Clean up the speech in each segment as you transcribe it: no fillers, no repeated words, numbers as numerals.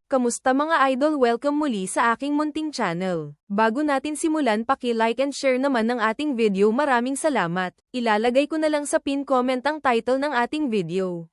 Kamusta mga idol, welcome muli sa aking munting channel. Bago natin simulan, paki-like and share naman ng ating video, maraming salamat. Ilalagay ko na lang sa pin comment ang title ng ating video.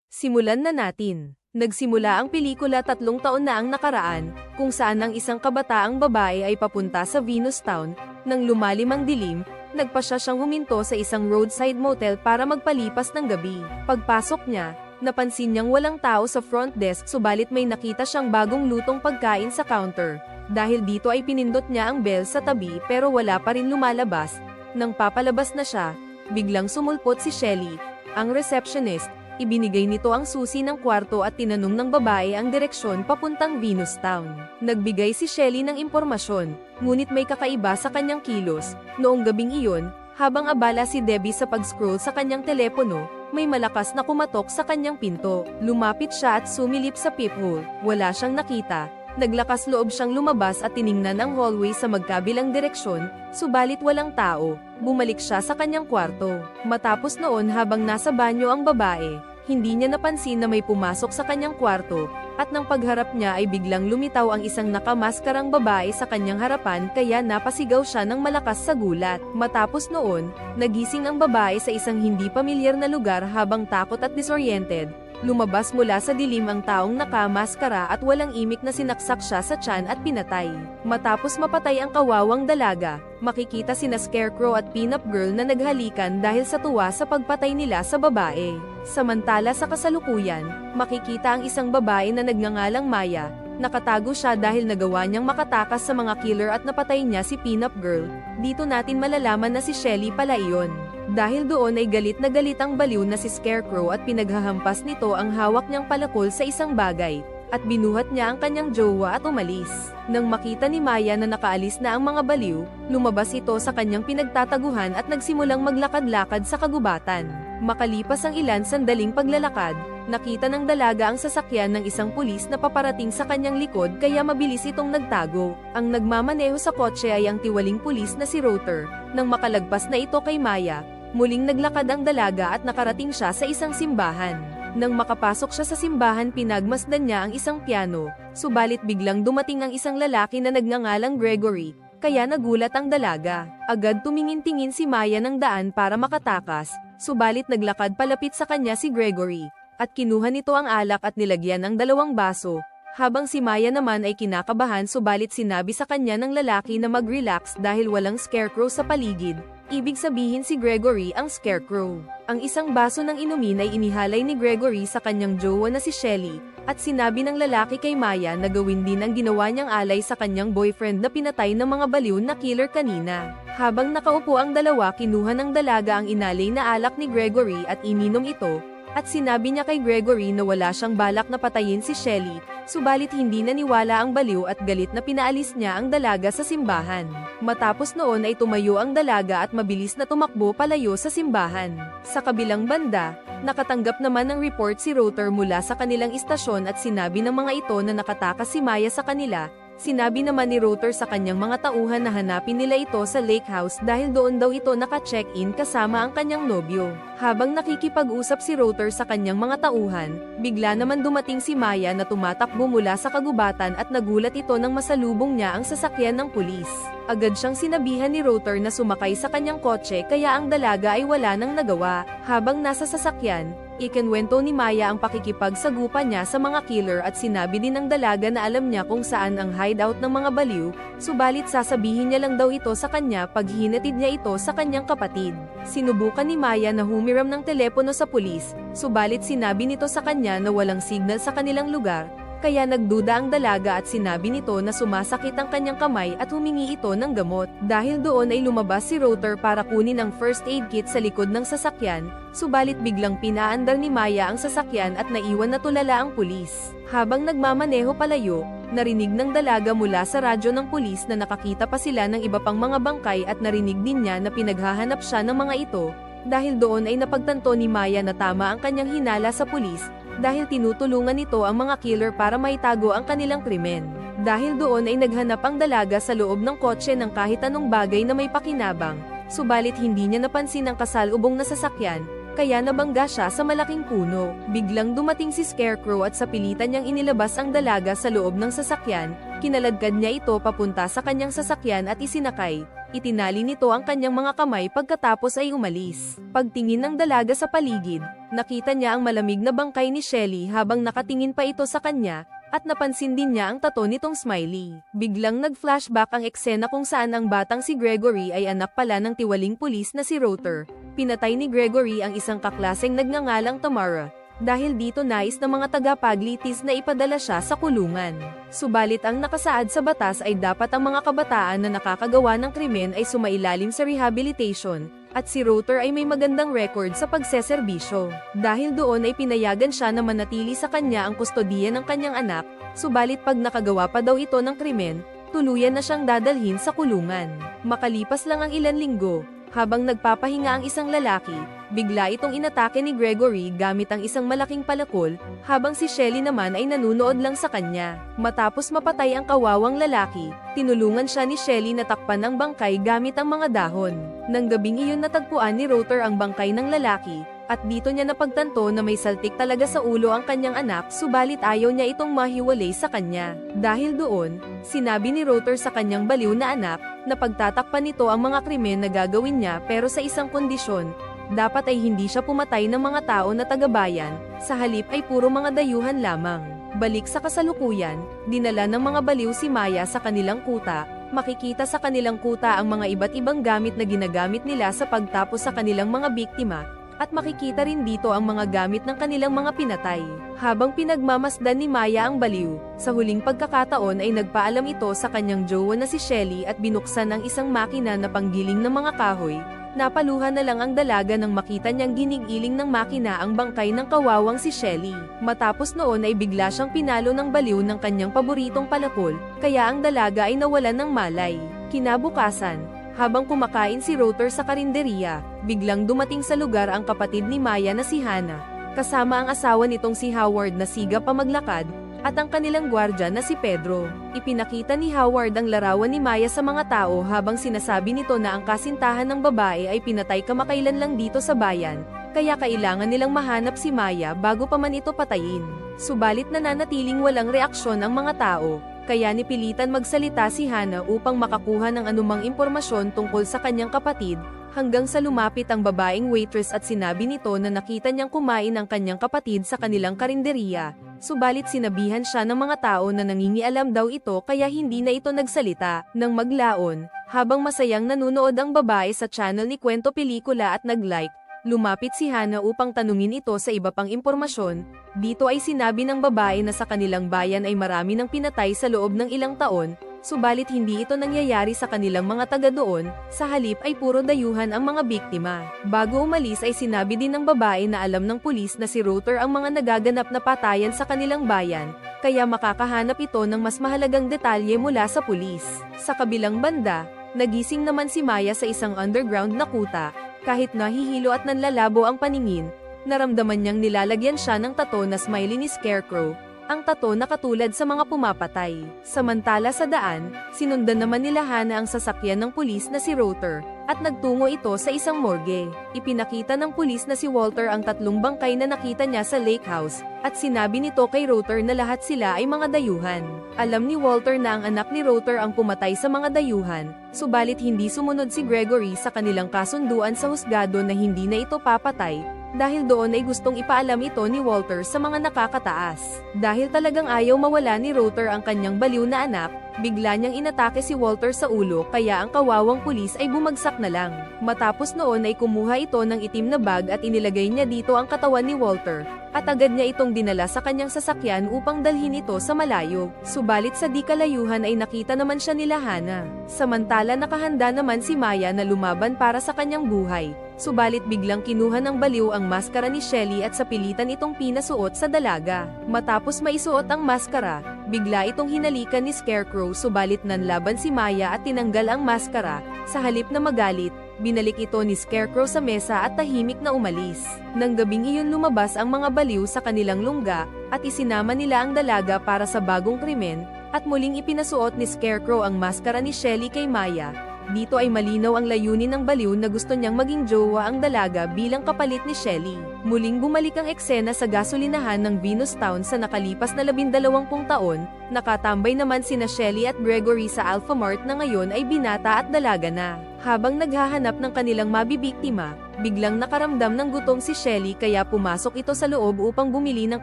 Simulan na natin. Nagsimula ang pelikula 3 taon na ang nakaraan, kung saan ang isang kabataang babae ay papunta sa Venus Town. Nang lumalim ang dilim, nagpasya siyang huminto sa isang roadside motel para magpalipas ng gabi. Pagpasok niya, napansin niyang walang tao sa front desk, subalit may nakita siyang bagong lutong pagkain sa counter. Dahil dito ay pinindot niya ang bell sa tabi pero wala pa rin lumalabas. Nang papalabas na siya, biglang sumulpot si Shelly, ang receptionist. Ibinigay nito ang susi ng kwarto at tinanong ng babae ang direksyon papuntang Venus Town. Nagbigay si Shelly ng impormasyon, ngunit may kakaiba sa kanyang kilos. Noong gabing iyon, habang abala si Debbie sa pag-scroll sa kanyang telepono, may malakas na kumatok sa kanyang pinto. Lumapit siya at sumilip sa peephole. Wala siyang nakita. Naglakas loob siyang lumabas at tiningnan ang hallway sa magkabilang direksyon, subalit walang tao. Bumalik siya sa kanyang kwarto. Matapos noon, habang nasa banyo ang babae, hindi niya napansin na may pumasok sa kanyang kwarto, at nang pagharap niya ay biglang lumitaw ang isang nakamaskarang babae sa kanyang harapan, kaya napasigaw siya ng malakas sa gulat. Matapos noon, nagising ang babae sa isang hindi pamilyar na lugar habang takot at disoriented. Lumabas mula sa dilim ang taong nakamaskara at walang imik na sinaksak siya sa tiyan at pinatay. Matapos mapatay ang kawawang dalaga, makikita sina Scarecrow at Pinup Girl na naghalikan dahil sa tuwa sa pagpatay nila sa babae. Samantala sa kasalukuyan, makikita ang isang babae na nagngangalang Maya. Nakatago siya dahil nagawa niyang makatakas sa mga killer at napatay niya si Pinup Girl. Dito natin malalaman na si Shelly pala iyon. Dahil doon ay galit na galit ang baliw na si Scarecrow at pinaghahampas nito ang hawak niyang palakol sa isang bagay, at binuhat niya ang kanyang jowa at umalis. Nang makita ni Maya na nakaalis na ang mga baliw, lumabas ito sa kanyang pinagtataguhan at nagsimulang maglakad-lakad sa kagubatan. Makalipas ang ilan sandaling paglalakad, nakita ng dalaga ang sasakyan ng isang pulis na paparating sa kanyang likod, kaya mabilis itong nagtago. Ang nagmamaneho sa kotse ay ang tiwaling pulis na si Router. Nang makalagpas na ito kay Maya, muling naglakad ang dalaga at nakarating siya sa isang simbahan. Nang makapasok siya sa simbahan, pinagmasdan niya ang isang piano, subalit biglang dumating ang isang lalaki na nagngangalang Gregory, kaya nagulat ang dalaga. Agad tumingin-tingin si Maya ng daan para makatakas, subalit naglakad palapit sa kanya si Gregory, at kinuha nito ang alak at nilagyan ng 2 baso. Habang si Maya naman ay kinakabahan, subalit sinabi sa kanya ng lalaki na mag-relax dahil walang Scarecrow sa paligid. Ibig sabihin si Gregory ang Scarecrow. Ang isang baso ng inumin ay inihalay ni Gregory sa kanyang jowa na si Shelly, at sinabi ng lalaki kay Maya na gawin din ang ginawa niyang alay sa kanyang boyfriend na pinatay ng mga baliw na killer kanina. Habang nakaupo ang dalawa, kinuha ng dalaga ang inalay na alak ni Gregory at ininom ito, at sinabi niya kay Gregory na wala siyang balak na patayin si Shelly, subalit hindi naniwala ang baliw at galit na pinaalis niya ang dalaga sa simbahan. Matapos noon ay tumayo ang dalaga at mabilis na tumakbo palayo sa simbahan. Sa kabilang banda, nakatanggap naman ng report si Router mula sa kanilang istasyon at sinabi ng mga ito na nakatakas si Maya sa kanila. Sinabi naman ni Router sa kanyang mga tauhan na hanapin nila ito sa lake house dahil doon daw ito naka-check-in kasama ang kanyang nobyo. Habang nakikipag-usap si Router sa kanyang mga tauhan, bigla naman dumating si Maya na tumatakbo mula sa kagubatan at nagulat ito nang masalubong niya ang sasakyan ng pulis. Agad siyang sinabihan ni Router na sumakay sa kanyang kotse, kaya ang dalaga ay wala nang nagawa. Habang nasa sasakyan, ikinwento ni Maya ang pakikipagsagupa niya sa mga killer at sinabi din ng dalaga na alam niya kung saan ang hideout ng mga baliw, subalit sasabihin niya lang daw ito sa kanya pag hinatid niya ito sa kanyang kapatid. Sinubukan ni Maya na humiram ng telepono sa pulis, subalit sinabi nito sa kanya na walang signal sa kanilang lugar, kaya nagduda ang dalaga at sinabi nito na sumasakit ang kanyang kamay at humingi ito ng gamot. Dahil doon ay lumabas si Router para kunin ang first aid kit sa likod ng sasakyan, subalit biglang pinaandar ni Maya ang sasakyan at naiwan na tulala ang pulis. Habang nagmamaneho palayo, narinig ng dalaga mula sa radyo ng pulis na nakakita pa sila ng iba pang mga bangkay at narinig din niya na pinaghahanap siya ng mga ito. Dahil doon ay napagtanto ni Maya na tama ang kanyang hinala sa pulis, dahil tinutulungan nito ang mga killer para maitago ang kanilang krimen. Dahil doon ay naghanap ang dalaga sa loob ng kotse ng kahit anong bagay na may pakinabang, subalit hindi niya napansin ang kasalubong na sasakyan, kaya nabangga siya sa malaking puno. Biglang dumating si Scarecrow at sa pilitan niyang inilabas ang dalaga sa loob ng sasakyan, kinaladkad niya ito papunta sa kanyang sasakyan at isinakay. Itinali nito ang kanyang mga kamay pagkatapos ay umalis. Pagtingin ng dalaga sa paligid, nakita niya ang malamig na bangkay ni Shelly habang nakatingin pa ito sa kanya, at napansin din niya ang tato nitong Smiley. Biglang nag-flashback ang eksena kung saan ang batang si Gregory ay anak pala ng tiwaling pulis na si Router. Pinatay ni Gregory ang isang kaklaseng nagngangalang Tamara. Dahil dito nais ng mga tagapaglitis na ipadala siya sa kulungan. Subalit ang nakasaad sa batas ay dapat ang mga kabataan na nakakagawa ng krimen ay sumailalim sa rehabilitation, at si Router ay may magandang record sa pagseserbisyo. Dahil doon ay pinayagan siya na manatili sa kanya ang kustodiya ng kanyang anak, subalit pag nakagawa pa daw ito ng krimen, tuluyan na siyang dadalhin sa kulungan. Makalipas lang ang ilan linggo, habang nagpapahinga ang isang lalaki, bigla itong inatake ni Gregory gamit ang isang malaking palakol, habang si Shelly naman ay nanunood lang sa kanya. Matapos mapatay ang kawawang lalaki, tinulungan siya ni Shelly na takpan ang bangkay gamit ang mga dahon. Nang gabing iyon natagpuan ni Router ang bangkay ng lalaki, at dito niya napagtanto na may saltik talaga sa ulo ang kanyang anak, subalit ayaw niya itong mahiwalay sa kanya. Dahil doon, sinabi ni Router sa kanyang baliw na anak, na pagtatakpan nito ang mga krimen na gagawin niya pero sa isang kondisyon, dapat ay hindi siya pumatay ng mga tao na tagabayan, sa halip ay puro mga dayuhan lamang. Balik sa kasalukuyan, dinala ng mga baliw si Maya sa kanilang kuta. Makikita sa kanilang kuta ang mga iba't ibang gamit na ginagamit nila sa pagtapos sa kanilang mga biktima, at makikita rin dito ang mga gamit ng kanilang mga pinatay. Habang pinagmamasdan ni Maya ang baliw, sa huling pagkakataon ay nagpaalam ito sa kanyang jowa na si Shelly at binuksan ang isang makina na panggiling ng mga kahoy. Napaluhan na lang ang dalaga nang makita niyang ginigiling ng makina ang bangkay ng kawawang si Shelly. Matapos noon ay bigla siyang pinalo ng baliw ng kanyang paboritong palakol, kaya ang dalaga ay nawalan ng malay. Kinabukasan, habang kumakain si Router sa karinderiya, biglang dumating sa lugar ang kapatid ni Maya na si Hannah, kasama ang asawa nitong si Howard na siga pa maglakad, at ang kanilang gwardya na si Pedro. Ipinakita ni Howard ang larawan ni Maya sa mga tao habang sinasabi nito na ang kasintahan ng babae ay pinatay kamakailan lang dito sa bayan, kaya kailangan nilang mahanap si Maya bago pa man ito patayin. Subalit nananatiling walang reaksyon ang mga tao, kaya nipilitan magsalita si Hannah upang makakuha ng anumang impormasyon tungkol sa kanyang kapatid, hanggang sa lumapit ang babaeng waitress at sinabi nito na nakita niyang kumain ang kanyang kapatid sa kanilang karinderiya, subalit sinabihan siya ng mga tao na nangingialam daw ito kaya hindi na ito nagsalita. Nang maglaon, habang masayang nanunood ang babae sa channel ni Kwento Pelikula at nag-like, lumapit si Hannah upang tanungin ito sa iba pang impormasyon. Dito ay sinabi ng babae na sa kanilang bayan ay marami ng pinatay sa loob ng ilang taon, subalit hindi ito nangyayari sa kanilang mga taga doon, sa halip ay puro dayuhan ang mga biktima. Bago umalis ay sinabi din ng babae na alam ng pulis na si Router ang mga nagaganap na patayan sa kanilang bayan, kaya makakahanap ito ng mas mahalagang detalye mula sa pulis. Sa kabilang banda, nagising naman si Maya sa isang underground na kuta. Kahit nahihilo at nanlalabo ang paningin, naramdaman niyang nilalagyan siya ng tato na Smiley ni Scarecrow, ang tato na katulad sa mga pumapatay. Samantala sa daan, sinundan naman nila Hannah ang sasakyan ng pulis na si Router, at nagtungo ito sa isang morgue. Ipinakita ng pulis na si Walter ang tatlong bangkay na nakita niya sa lake house, at sinabi nito kay Router na lahat sila ay mga dayuhan. Alam ni Walter na ang anak ni Router ang pumatay sa mga dayuhan, subalit hindi sumunod si Gregory sa kanilang kasunduan sa husgado na hindi na ito papatay, dahil doon ay gustong ipaalam ito ni Walter sa mga nakakataas. Dahil talagang ayaw mawala ni Router ang kanyang baliw na anak, bigla niyang inatake si Walter sa ulo kaya ang kawawang pulis ay bumagsak na lang. Matapos noon ay kumuha ito ng itim na bag at inilagay niya dito ang katawan ni Walter, at agad niya itong dinala sa kanyang sasakyan upang dalhin ito sa malayo. Subalit sa di kalayuhan ay nakita naman siya nila Hannah. Samantala nakahanda naman si Maya na lumaban para sa kanyang buhay, subalit biglang kinuha ng baliw ang maskara ni Shelly at sa pilitan itong pinasuot sa dalaga. Matapos maisuot ang maskara, bigla itong hinalikan ni Scarecrow subalit nanlaban si Maya at tinanggal ang maskara. Sa halip na magalit, binalik ito ni Scarecrow sa mesa at tahimik na umalis. Nang gabing iyon lumabas ang mga baliw sa kanilang lungga, at isinama nila ang dalaga para sa bagong krimen, at muling ipinasuot ni Scarecrow ang maskara ni Shelly kay Maya, Dito ay malinaw ang layunin ng baliw na gusto niyang maging jowa ang dalaga bilang kapalit ni Shelly. Muling bumalik ang eksena sa gasolinahan ng Venus Town sa nakalipas na 12 taon, nakatambay naman sina Shelly at Gregory sa Alphamart na ngayon ay binata at dalaga na. Habang naghahanap ng kanilang mabibiktima, biglang nakaramdam ng gutom si Shelly kaya pumasok ito sa loob upang bumili ng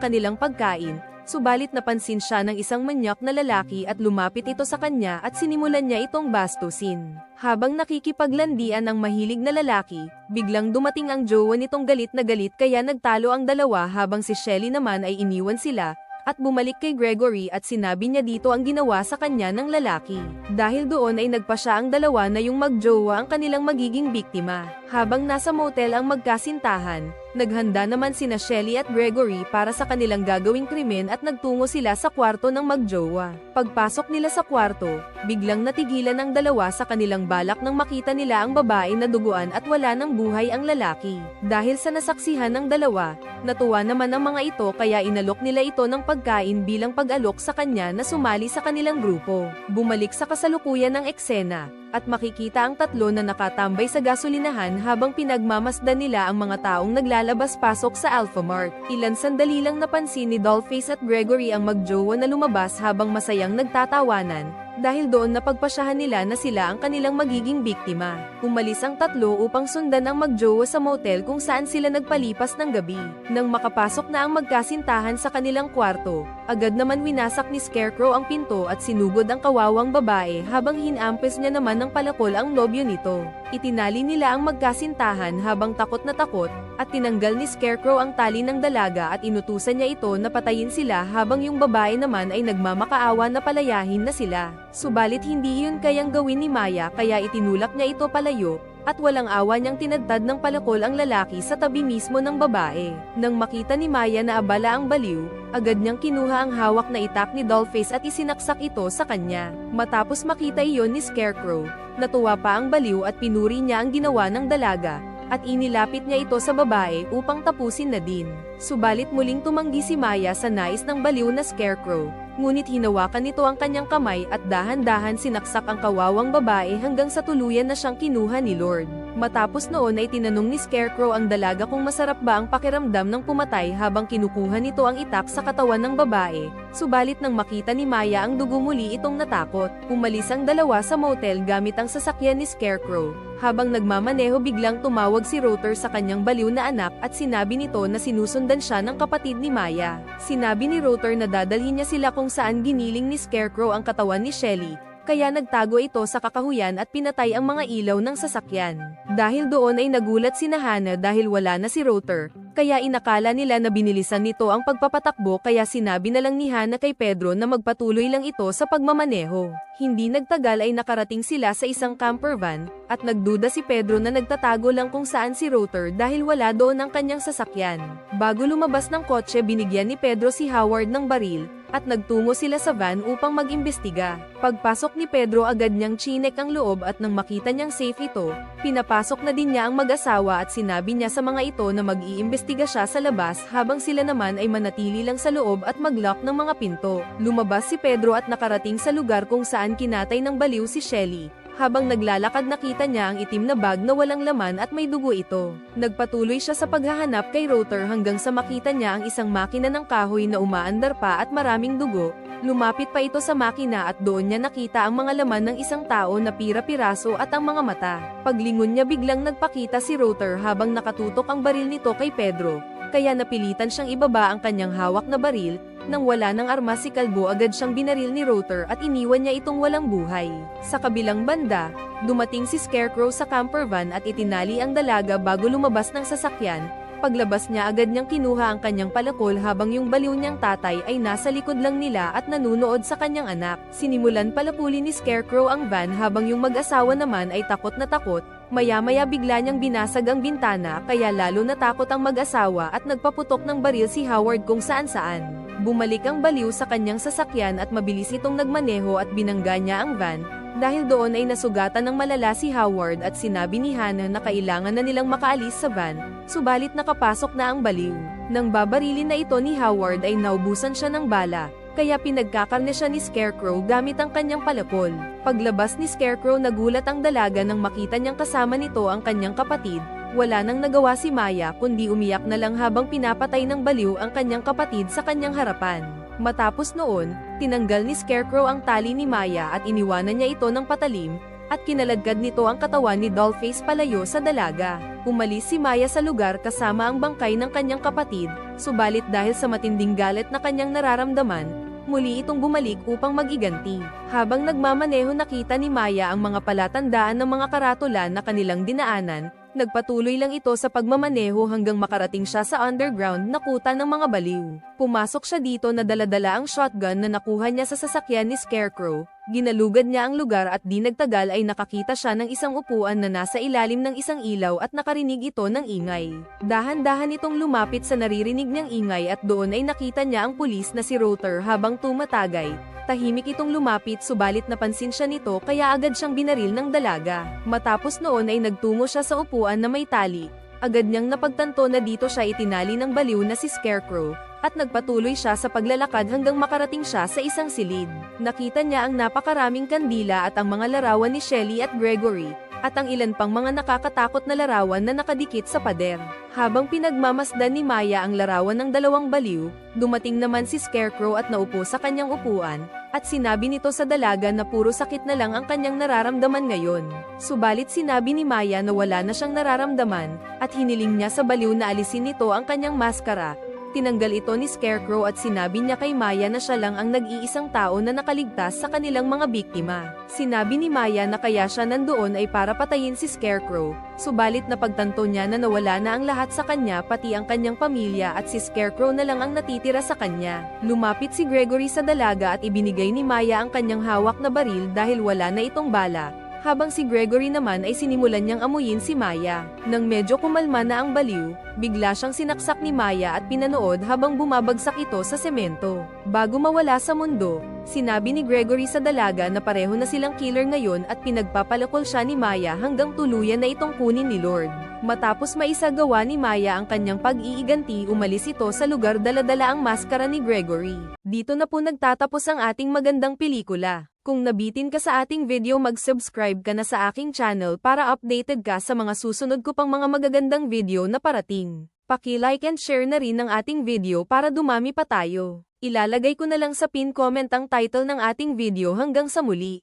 kanilang pagkain. Subalit napansin siya ng isang manyak na lalaki at lumapit ito sa kanya at sinimulan niya itong bastusin. Habang nakikipaglandian ang mahilig na lalaki, biglang dumating ang jowa nitong galit na galit kaya nagtalo ang dalawa habang si Shelly naman ay iniwan sila, at bumalik kay Gregory at sinabi niya dito ang ginawa sa kanya ng lalaki. Dahil doon ay nagpasya ang dalawa na yung magjowa ang kanilang magiging biktima. Habang nasa motel ang magkasintahan, naghanda naman sina Shelly at Gregory para sa kanilang gagawing krimen at nagtungo sila sa kwarto ng magjowa. Pagpasok nila sa kwarto, biglang natigilan ang dalawa sa kanilang balak nang makita nila ang babae na duguan at wala ng buhay ang lalaki. Dahil sa nasaksihan ng dalawa, natuwa naman ang mga ito kaya inalok nila ito ng pagkain bilang pag-alok sa kanya na sumali sa kanilang grupo. Bumalik sa kasalukuyan ng eksena, at makikita ang tatlo na nakatambay sa gasolinahan habang pinagmamasdan nila ang mga taong naglalabas-pasok sa Alphamart. Ilan sandali lang napansin ni Dollface at Gregory ang magjowa na lumabas habang masayang nagtatawanan, dahil doon napagpasyahan nila na sila ang kanilang magiging biktima. Umalis ang tatlo upang sundan ang magjowa sa motel kung saan sila nagpalipas ng gabi. Nang makapasok na ang magkasintahan sa kanilang kwarto, agad naman winasak ni Scarecrow ang pinto at sinugod ang kawawang babae habang hinampes niya naman ng palakol ang nobyo nito. Itinali nila ang magkasintahan habang takot na takot, at tinanggal ni Scarecrow ang tali ng dalaga at inutusan niya ito na patayin sila habang yung babae naman ay nagmamakaawa na palayahin na sila. Subalit hindi yun kayang gawin ni Maya kaya itinulak niya ito palayo, at walang awa niyang tinadtad ng palakol ang lalaki sa tabi mismo ng babae. Nang makita ni Maya na abala ang baliw, agad niyang kinuha ang hawak na itak ni Dollface at isinaksak ito sa kanya. Matapos makita iyon ni Scarecrow, natuwa pa ang baliw at pinuri niya ang ginawa ng dalaga, at inilapit niya ito sa babae upang tapusin na din. Subalit muling tumanggi si Maya sa nais ng baliw na Scarecrow, ngunit hinawakan nito ang kanyang kamay at dahan-dahan sinaksak ang kawawang babae hanggang sa tuluyan na siyang kinuha ni Lord. Matapos noon ay tinanong ni Scarecrow ang dalaga kung masarap ba ang pakiramdam ng pumatay habang kinukuha nito ang itak sa katawan ng babae, subalit nang makita ni Maya ang dugo muli itong natakot. Umalis ang dalawa sa motel gamit ang sasakyan ni Scarecrow. Habang nagmamaneho biglang tumawag si Rotor sa kanyang baliw na anak at sinabi nito na sinusundan siya ng kapatid ni Maya. Sinabi ni Rotor na dadalhin niya sila kung saan giniling ni Scarecrow ang katawan ni Shelly, kaya nagtago ito sa kakahuyan at pinatay ang mga ilaw ng sasakyan. Dahil doon ay nagulat si Hana dahil wala na si Rotor, kaya inakala nila na binilisan nito ang pagpapatakbo kaya sinabi na lang ni Hana kay Pedro na magpatuloy lang ito sa pagmamaneho. Hindi nagtagal ay nakarating sila sa isang camper van, at nagduda si Pedro na nagtatago lang kung saan si Rotor dahil wala doon ang kanyang sasakyan. Bago lumabas ng kotse binigyan ni Pedro si Howard ng baril, at nagtungo sila sa van upang mag-imbestiga. Pagpasok ni Pedro agad niyang chinek ang loob at nang makita niyang safe ito, pinapasok na din niya ang mag-asawa at sinabi niya sa mga ito na mag-iimbestiga siya sa labas habang sila naman ay manatili lang sa loob at mag-lock ng mga pinto. Lumabas si Pedro at nakarating sa lugar kung saan kinatay ng baliw si Shelly. Habang naglalakad nakita niya ang itim na bag na walang laman at may dugo ito. Nagpatuloy siya sa paghahanap kay Rotor hanggang sa makita niya ang isang makina ng kahoy na umaandar pa at maraming dugo. Lumapit pa ito sa makina at doon niya nakita ang mga laman ng isang tao na pira-piraso at ang mga mata. Paglingon niya biglang nagpakita si Rotor habang nakatutok ang baril nito kay Pedro, kaya napilitan siyang ibaba ang kanyang hawak na baril. Nang wala ng armas si Kalbo agad siyang binaril ni Rotor at iniwan niya itong walang buhay. Sa kabilang banda, dumating si Scarecrow sa camper van at itinali ang dalaga bago lumabas ng sasakyan. Paglabas niya agad niyang kinuha ang kanyang palakol habang yung baliw niyang tatay ay nasa likod lang nila at nanunood sa kanyang anak. Sinimulan palapulin ni Scarecrow ang van habang yung mag-asawa naman ay takot na takot. Maya-maya bigla niyang binasag ang bintana kaya lalo natakot ang mag-asawa at nagpaputok ng baril si Howard kung saan-saan. Bumalik ang baliw sa kanyang sasakyan at mabilis itong nagmaneho at binangga niya ang van. Dahil doon ay nasugatan ng malala si Howard at sinabi ni Hana na kailangan na nilang makaalis sa van, subalit nakapasok na ang baliw. Nang babarilin na ito ni Howard ay naubusan siya ng bala, kaya pinagkakarne siya ni Scarecrow gamit ang kanyang palakol. Paglabas ni Scarecrow nagulat ang dalaga nang makita niyang kasama nito ang kanyang kapatid. Wala nang nagawa si Maya kundi umiyak na lang habang pinapatay ng baliw ang kanyang kapatid sa kanyang harapan. Matapos noon, tinanggal ni Scarecrow ang tali ni Maya at iniwanan niya ito ng patalim, at kinaladkad nito ang katawan ni Dollface palayo sa dalaga. Umalis si Maya sa lugar kasama ang bangkay ng kanyang kapatid, subalit dahil sa matinding galit na kanyang nararamdaman, muli itong bumalik upang mag-iganti. Habang nagmamaneho nakita ni Maya ang mga palatandaan ng mga karatula na kanilang dinaanan, nagpatuloy lang ito sa pagmamaneho hanggang makarating siya sa underground na kuta ng mga baliw. Pumasok siya dito na dala-dala ang shotgun na nakuha niya sa sasakyan ni Scarecrow. Ginalugad niya ang lugar at di nagtagal ay nakakita siya ng isang upuan na nasa ilalim ng isang ilaw at nakarinig ito ng ingay. Dahan-dahan itong lumapit sa naririnig niyang ingay at doon ay nakita niya ang pulis na si Rotor habang tumatagay. Tahimik itong lumapit subalit napansin siya nito kaya agad siyang binaril ng dalaga. Matapos noon ay nagtungo siya sa upuan na may tali. Agad niyang napagtanto na dito siya itinali ng baliw na si Scarecrow, at nagpatuloy siya sa paglalakad hanggang makarating siya sa isang silid. Nakita niya ang napakaraming kandila at ang mga larawan ni Shelly at Gregory, at ang ilan pang mga nakakatakot na larawan na nakadikit sa pader. Habang pinagmamasdan ni Maya ang larawan ng dalawang baliw, dumating naman si Scarecrow at naupo sa kanyang upuan, at sinabi nito sa dalaga na puro sakit na lang ang kanyang nararamdaman ngayon. Subalit sinabi ni Maya na wala na siyang nararamdaman, at hiniling niya sa baliw na alisin nito ang kanyang maskara. Tinanggal ito ni Scarecrow at sinabi niya kay Maya na siya lang ang nag-iisang tao na nakaligtas sa kanilang mga biktima. Sinabi ni Maya na kaya siya nandoon ay para patayin si Scarecrow, subalit napagtanto niya na nawala na ang lahat sa kanya pati ang kanyang pamilya at si Scarecrow na lang ang natitira sa kanya. Lumapit si Gregory sa dalaga at ibinigay ni Maya ang kanyang hawak na baril dahil wala na itong bala. Habang si Gregory naman ay sinimulan niyang amuyin si Maya. Nang medyo kumalma na ang baliw, bigla siyang sinaksak ni Maya at pinanood habang bumabagsak ito sa semento. Bago mawala sa mundo, sinabi ni Gregory sa dalaga na pareho na silang killer ngayon at pinagpapalakol siya ni Maya hanggang tuluyan na itong kunin ni Lord. Matapos maisagawa ni Maya ang kanyang pag-iiganti, umalis ito sa lugar dala-dala ang maskara ni Gregory. Dito na po nagtatapos ang ating magandang pelikula. Kung nabitin ka sa ating video, mag-subscribe ka na sa aking channel para updated ka sa mga susunod ko pang mga magagandang video na parating. Paki-like and share na rin ang ating video para dumami pa tayo. Ilalagay ko na lang sa pin comment ang title ng ating video. Hanggang sa muli.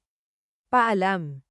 Paalam.